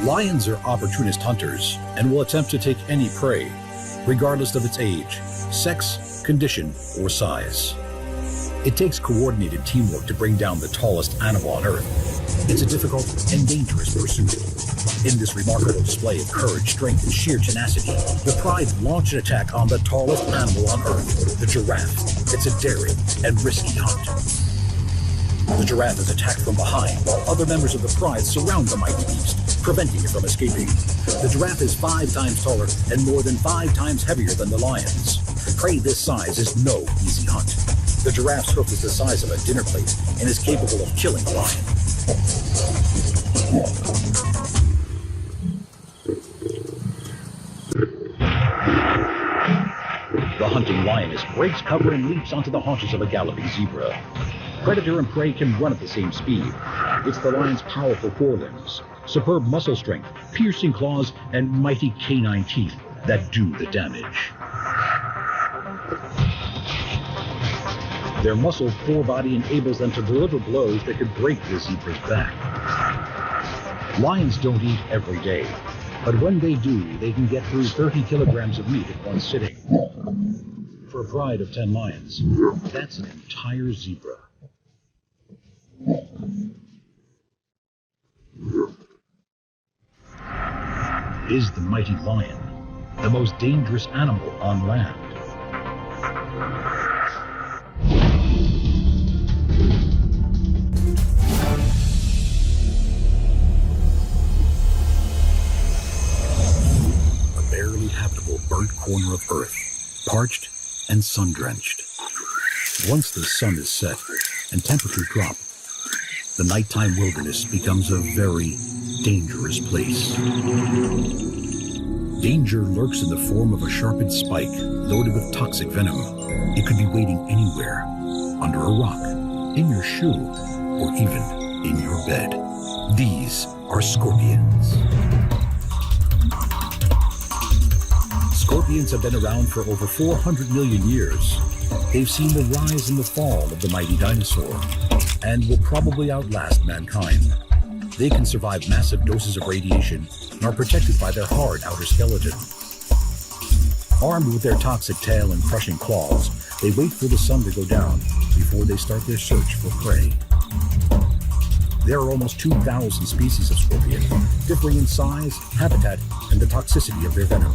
Lions are opportunist hunters and will attempt to take any prey, regardless of its age, sex, condition, or size. It takes coordinated teamwork to bring down the tallest animal on Earth. It's a difficult and dangerous pursuit. In this remarkable display of courage, strength, and sheer tenacity, the Pride launch an attack on the tallest animal on Earth, the giraffe. It's a daring and risky hunt. The giraffe is attacked from behind, while other members of the Pride surround the mighty beast, preventing it from escaping. The giraffe is 5 times taller and more than 5 times heavier than the lions. Prey this size is no easy hunt. The giraffe's hoof is the size of a dinner plate and is capable of killing a lion. The hunting lioness breaks cover and leaps onto the haunches of a galloping zebra. Predator and prey can run at the same speed. It's the lion's powerful forelimbs, superb muscle strength, piercing claws, and mighty canine teeth that do the damage. Their muscled forebody enables them to deliver blows that could break the zebra's back. Lions don't eat every day, but when they do, they can get through 30 kilograms of meat in one sitting. For a pride of 10 lions, that's an entire zebra. Is the mighty lion the most dangerous animal on land? A barely habitable burnt corner of Earth, parched and sun-drenched. Once the sun is set and temperatures drop, the nighttime wilderness becomes a very dangerous place. Danger lurks in the form of a sharpened spike loaded with toxic venom. It could be waiting anywhere, under a rock, in your shoe, or even in your bed. These are scorpions. Scorpions have been around for over 400 million years. They've seen the rise and the fall of the mighty dinosaur, and will probably outlast mankind. They can survive massive doses of radiation and are protected by their hard outer skeleton. Armed with their toxic tail and crushing claws, they wait for the sun to go down before they start their search for prey. There are almost 2,000 species of scorpion, differing in size, habitat, and the toxicity of their venom.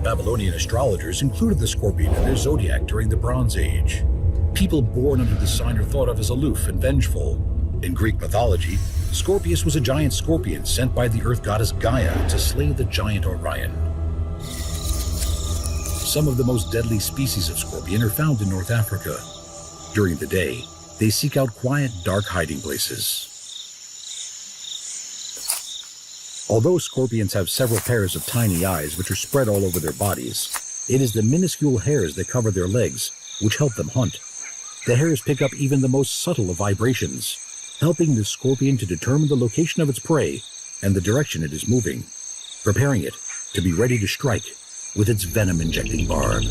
Babylonian astrologers included the scorpion in their zodiac during the Bronze Age. People born under this sign are thought of as aloof and vengeful. In Greek mythology, Scorpius was a giant scorpion sent by the earth goddess Gaia to slay the giant Orion. Some of the most deadly species of scorpion are found in North Africa. During the day, they seek out quiet, dark hiding places. Although scorpions have several pairs of tiny eyes which are spread all over their bodies, it is the minuscule hairs that cover their legs which help them hunt. The hairs pick up even the most subtle of vibrations, helping the scorpion to determine the location of its prey and the direction it is moving, preparing it to be ready to strike with its venom-injecting barb.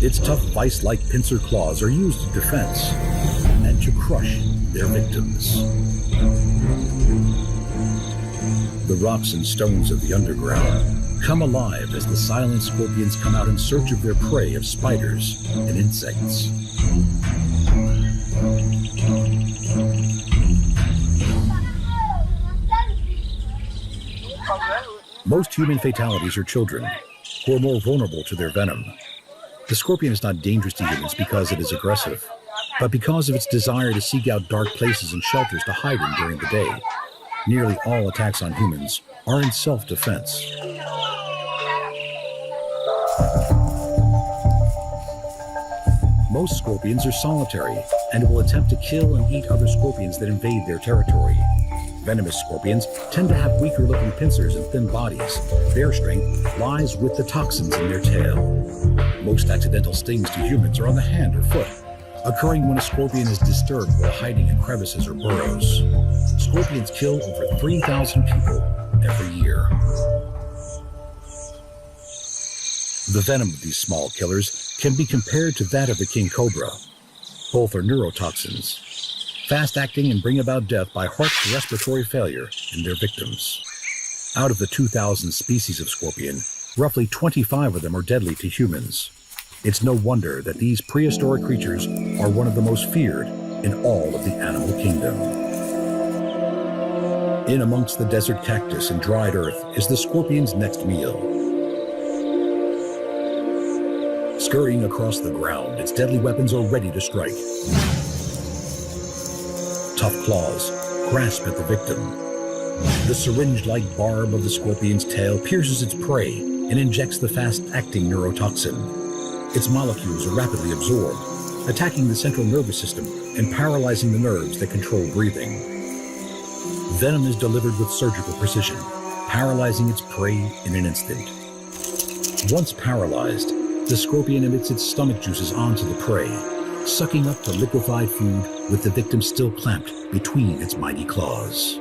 Its tough vice-like pincer claws are used in defense and to crush their victims. The rocks and stones of the underground come alive as the silent scorpions come out in search of their prey of spiders and insects. Most human fatalities are children, who are more vulnerable to their venom. The scorpion is not dangerous to humans because it is aggressive, but because of its desire to seek out dark places and shelters to hide in during the day. Nearly all attacks on humans are in self-defense. Most scorpions are solitary and will attempt to kill and eat other scorpions that invade their territory. Venomous scorpions tend to have weaker-looking pincers and thin bodies. Their strength lies with the toxins in their tail. Most accidental stings to humans are on the hand or foot, occurring when a scorpion is disturbed while hiding in crevices or burrows. Scorpions kill over 3,000 people every year. The venom of these small killers can be compared to that of the king cobra. Both are neurotoxins. fast-acting and bring about death by heart respiratory failure in their victims. Out of the 2,000 species of scorpion, roughly 25 of them are deadly to humans. It's no wonder that these prehistoric creatures are one of the most feared in all of the animal kingdom. In amongst the desert cactus and dried earth is the scorpion's next meal. Scurrying across the ground, its deadly weapons are ready to strike. Tough claws grasp at the victim. The syringe-like barb of the scorpion's tail pierces its prey and injects the fast-acting neurotoxin. Its molecules are rapidly absorbed, attacking the central nervous system and paralyzing the nerves that control breathing. Venom is delivered with surgical precision, paralyzing its prey in an instant. Once paralyzed, the scorpion emits its stomach juices onto the prey, sucking up the liquefied food with the victim still clamped between its mighty claws.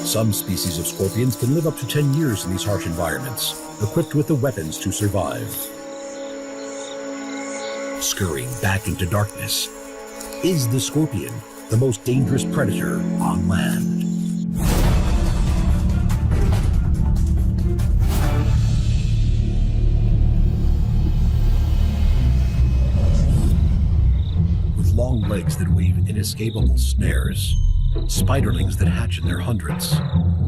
Some species of scorpions can live up to 10 years in these harsh environments, equipped with the weapons to survive. Scurrying back into darkness, is the scorpion the most dangerous predator on land? Long legs that weave inescapable snares, spiderlings that hatch in their hundreds,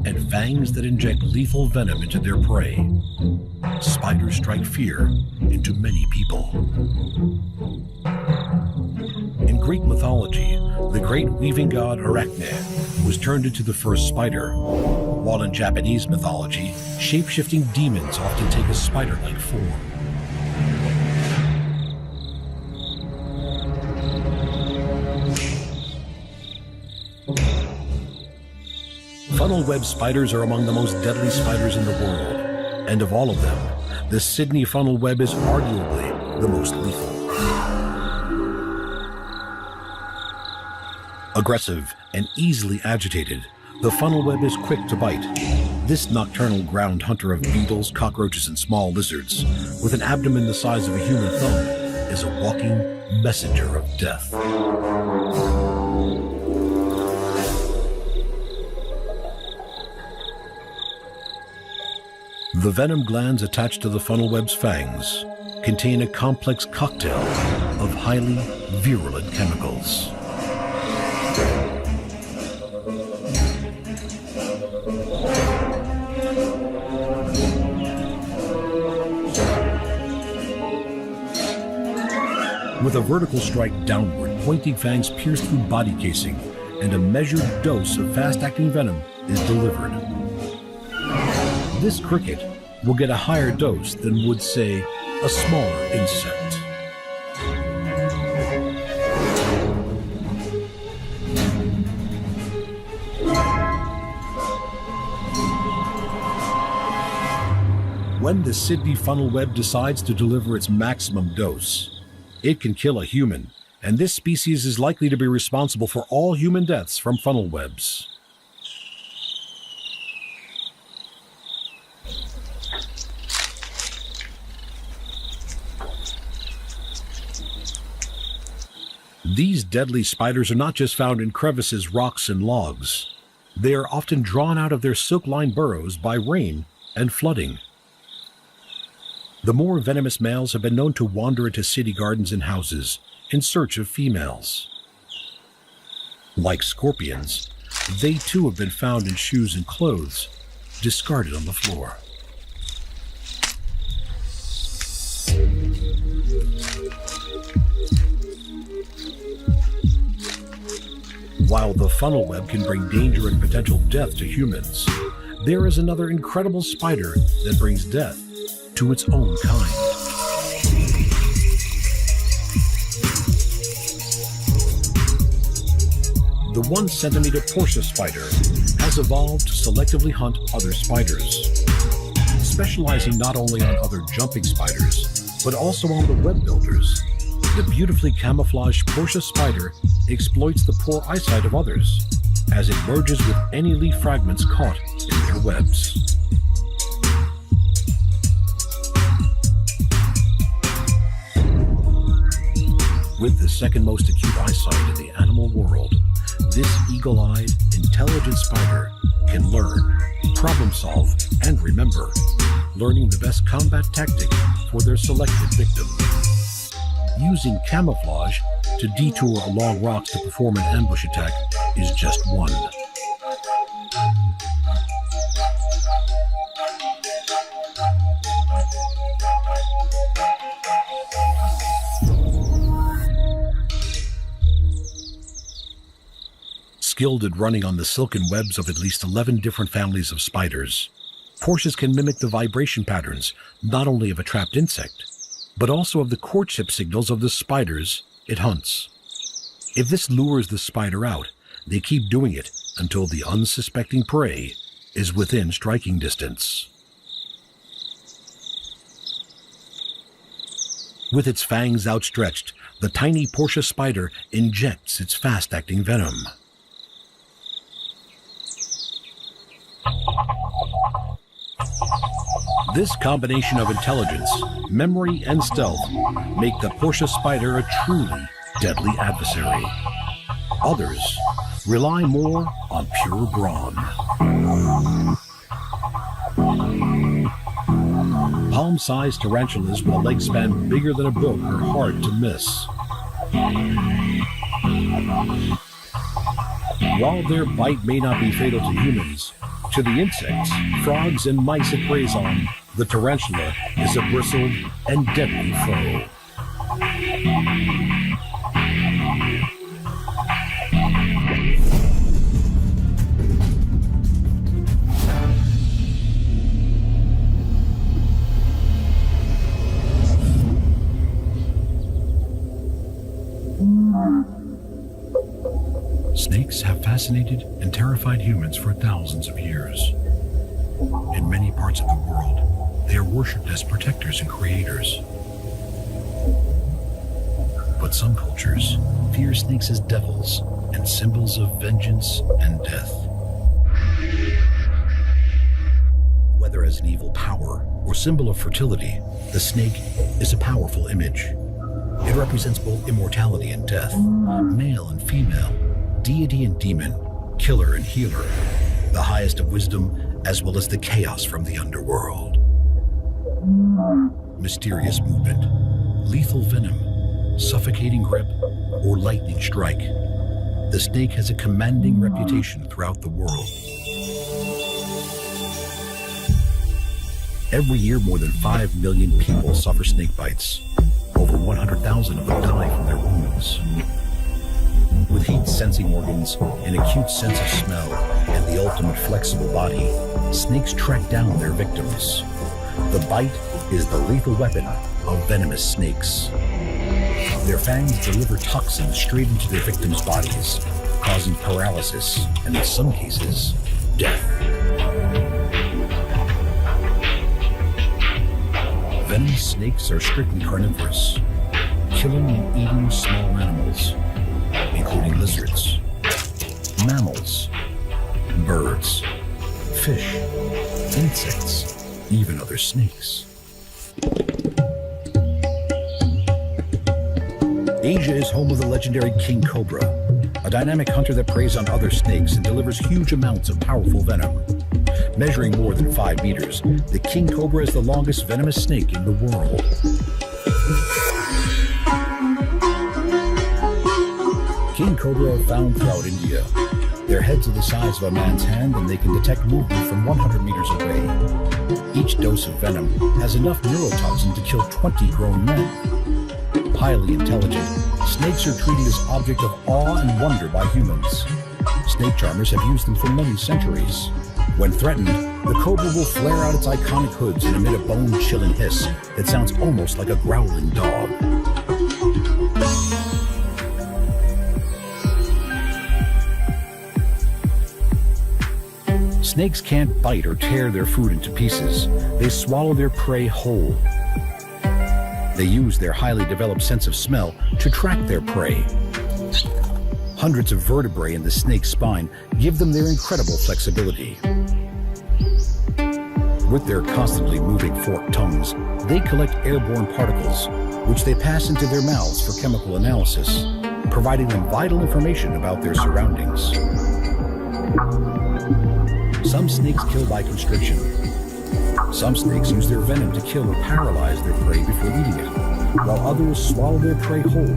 and fangs that inject lethal venom into their prey. Spiders strike fear into many people. In Greek mythology, the great weaving god Arachne was turned into the first spider, while in Japanese mythology, shape-shifting demons often take a spider-like form. Funnel web spiders are among the most deadly spiders in the world, and of all of them, the Sydney funnel web is arguably the most lethal. Aggressive and easily agitated, the funnel web is quick to bite. This nocturnal ground hunter of beetles, cockroaches, and small lizards, with an abdomen the size of a human thumb, is a walking messenger of death. The venom glands attached to the funnel web's fangs contain a complex cocktail of highly virulent chemicals. With a vertical strike downward, pointing fangs pierce through body casing, and a measured dose of fast-acting venom is delivered. This cricket will get a higher dose than would, say, a smaller insect. When the Sydney funnel web decides to deliver its maximum dose, it can kill a human, and this species is likely to be responsible for all human deaths from funnel webs. These deadly spiders are not just found in crevices, rocks, and logs. They are often drawn out of their silk-lined burrows by rain and flooding. The more venomous males have been known to wander into city gardens and houses in search of females. Like scorpions, they too have been found in shoes and clothes, discarded on the floor. While the funnel web can bring danger and potential death to humans, there is another incredible spider that brings death to its own kind. The 1 centimeter Portia spider has evolved to selectively hunt other spiders, specializing not only on other jumping spiders, but also on the web builders. The beautifully camouflaged Portia spider exploits the poor eyesight of others as it merges with any leaf fragments caught in their webs. With the second most acute eyesight in the animal world, this eagle-eyed, intelligent spider can learn, problem solve, and remember, learning the best combat tactic for their selected victim. Using camouflage to detour along rocks to perform an ambush attack is just one. Skilled at running on the silken webs of at least 11 different families of spiders, Portias can mimic the vibration patterns not only of a trapped insect, but also of the courtship signals of the spiders it hunts. If this lures the spider out, they keep doing it until the unsuspecting prey is within striking distance. With its fangs outstretched, the tiny Portia spider injects its fast-acting venom. This combination of intelligence, memory, and stealth make the Portia spider a truly deadly adversary. Others rely more on pure brawn. Palm-sized tarantulas with a leg span bigger than a book are hard to miss. While their bite may not be fatal to humans, to the insects, frogs, and mice it preys on, the tarantula is a bristled and deadly foe. Snakes have fascinated and terrified humans for thousands of years. In many parts of the world, they are worshipped as protectors and creators. But some cultures fear snakes as devils and symbols of vengeance and death. Whether as an evil power or symbol of fertility, the snake is a powerful image. It represents both immortality and death, male and female, deity and demon, killer and healer, the highest of wisdom as well as the chaos from the underworld. Mysterious movement, lethal venom, suffocating grip, or lightning strike. The snake has a commanding reputation throughout the world. Every year, more than 5 million people suffer snake bites. Over 100,000 of them die from their wounds. With heat-sensing organs, an acute sense of smell, and the ultimate flexible body, snakes track down their victims. The bite is the lethal weapon of venomous snakes. Their fangs deliver toxins straight into their victims' bodies, causing paralysis and, in some cases, death. Venomous snakes are strictly carnivorous, killing and eating small animals, including lizards, mammals, birds, fish, insects, even other snakes. Asia is home of the legendary king cobra, a dynamic hunter that preys on other snakes and delivers huge amounts of powerful venom. Measuring more than 5 meters, the king cobra is the longest venomous snake in the world. King cobra are found throughout India. Their heads are the size of a man's hand and they can detect movement from 100 meters away. Each dose of venom has enough neurotoxin to kill 20 grown men. Highly intelligent, snakes are treated as object of awe and wonder by humans. Snake charmers have used them for many centuries. When threatened, the cobra will flare out its iconic hoods and emit a bone-chilling hiss that sounds almost like a growling dog. Snakes can't bite or tear their food into pieces. They swallow their prey whole. They use their highly developed sense of smell to track their prey. Hundreds of vertebrae in the snake's spine give them their incredible flexibility. With their constantly moving forked tongues, they collect airborne particles, which they pass into their mouths for chemical analysis, providing them vital information about their surroundings. Some snakes kill by constriction. Some snakes use their venom to kill or paralyze their prey before eating it, while others swallow their prey whole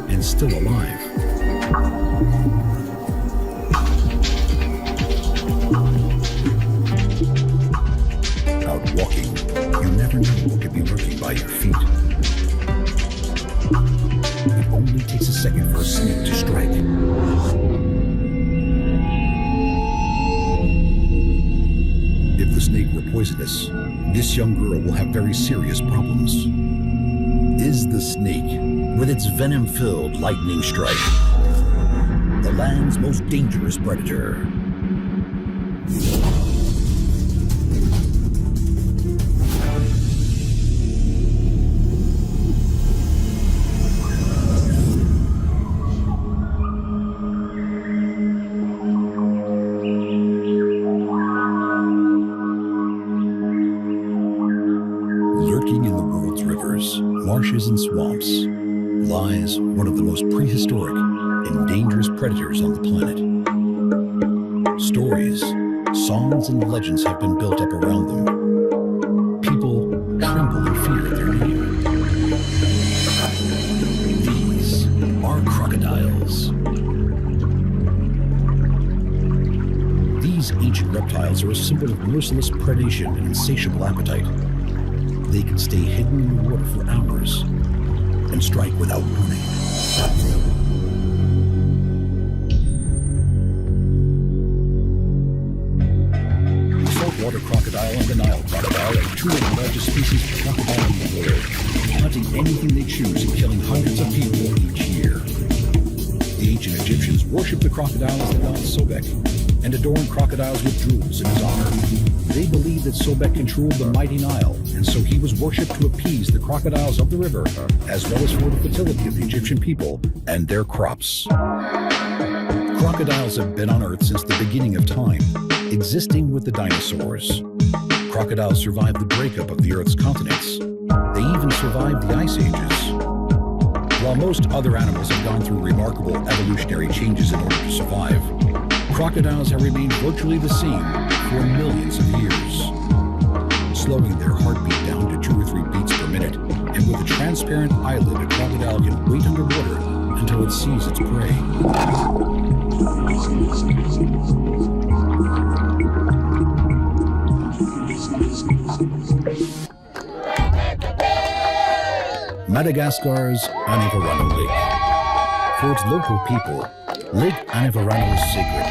and still alive. Out walking, you never know what could be lurking by your feet. It only takes a second for a snake to strike. If the snake were poisonous, this young girl will have very serious problems. Is the snake, with its venom-filled lightning strike, the land's most dangerous predator? Lurking in the world's rivers, marshes, and swamps lies one of the most prehistoric and dangerous predators on the planet. Stories, songs, and legends have been built up around them. People tremble in fear at their name. These are crocodiles. These ancient reptiles are a symbol of merciless predation and insatiable appetite. They can stay hidden in the water for hours and strike without warning. The saltwater crocodile and the Nile crocodile are two of the largest species of crocodile in the world, hunting anything they choose and killing hundreds of people each year. The ancient Egyptians worshipped the crocodile as the god Sobek and adorned crocodiles with jewels in his honor. They believed that Sobek controlled the mighty Nile, and so he was worshipped to appease the crocodiles of the river, as well as for the fertility of the Egyptian people and their crops. Crocodiles have been on Earth since the beginning of time, existing with the dinosaurs. Crocodiles survived the breakup of the Earth's continents. They even survived the Ice Ages. While most other animals have gone through remarkable evolutionary changes in order to survive, crocodiles have remained virtually the same for millions of years, slowing their heartbeat down to 2 or 3 beats per minute, and with a transparent eyelid, a crocodile can wait underwater until it sees its prey. Madagascar's Anivarano Lake. For its local people, Lake Anivarano is sacred.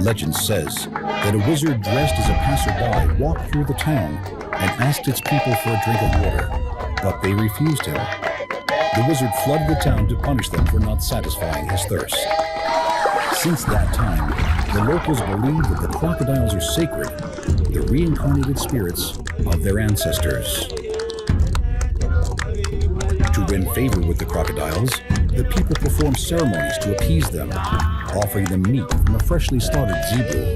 Legend says that a wizard dressed as a passerby walked through the town and asked its people for a drink of water, but they refused him. The wizard flooded the town to punish them for not satisfying his thirst. Since that time, the locals believe that the crocodiles are sacred, the reincarnated spirits of their ancestors. To win favor with the crocodiles, the people perform ceremonies to appease them, offering them meat from a freshly slaughtered zebu.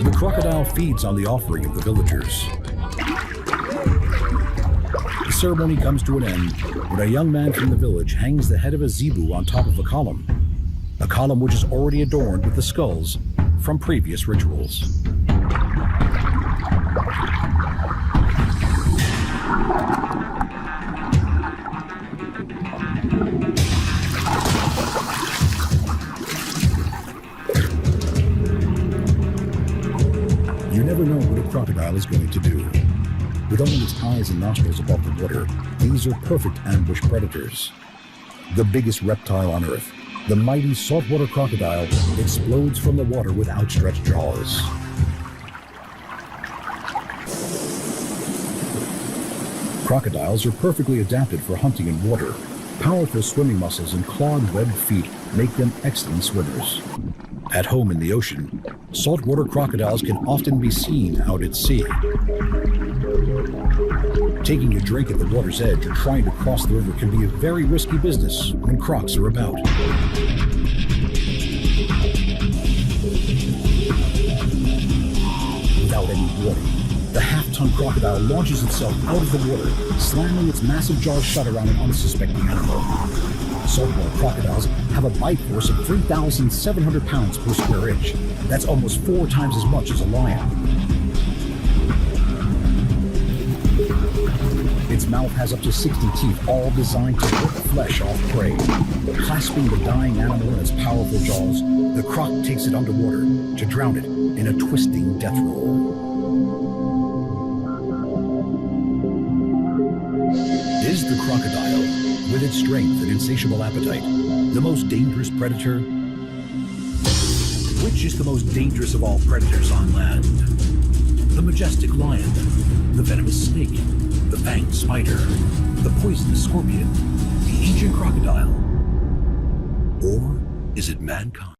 The crocodile feeds on the offering of the villagers. The ceremony comes to an end when a young man from the village hangs the head of a zebu on top of a column which is already adorned with the skulls from previous rituals. You never know what a crocodile is going to do. With only its eyes and nostrils above the water, these are perfect ambush predators. The biggest reptile on Earth, the mighty saltwater crocodile, explodes from the water with outstretched jaws. Crocodiles are perfectly adapted for hunting in water. Powerful swimming muscles and clawed webbed feet make them excellent swimmers. At home in the ocean, saltwater crocodiles can often be seen out at sea. Taking a drink at the water's edge or trying to cross the river can be a very risky business when crocs are about. Without any warning, the half 300-ton crocodile launches itself out of the water, slamming its massive jaws shut around an unsuspecting animal. Saltwater crocodiles have a bite force of 3,700 pounds per square inch. That's almost 4 times as much as a lion. Its mouth has up to 60 teeth, all designed to rip flesh off prey. Clasping the dying animal in its powerful jaws, the croc takes it underwater to drown it in a twisting death roll. Is the crocodile, with its strength and insatiable appetite, the most dangerous predator? Which is the most dangerous of all predators on land? The majestic lion, the venomous snake, the fanged spider, the poisonous scorpion, the ancient crocodile? Or is it mankind?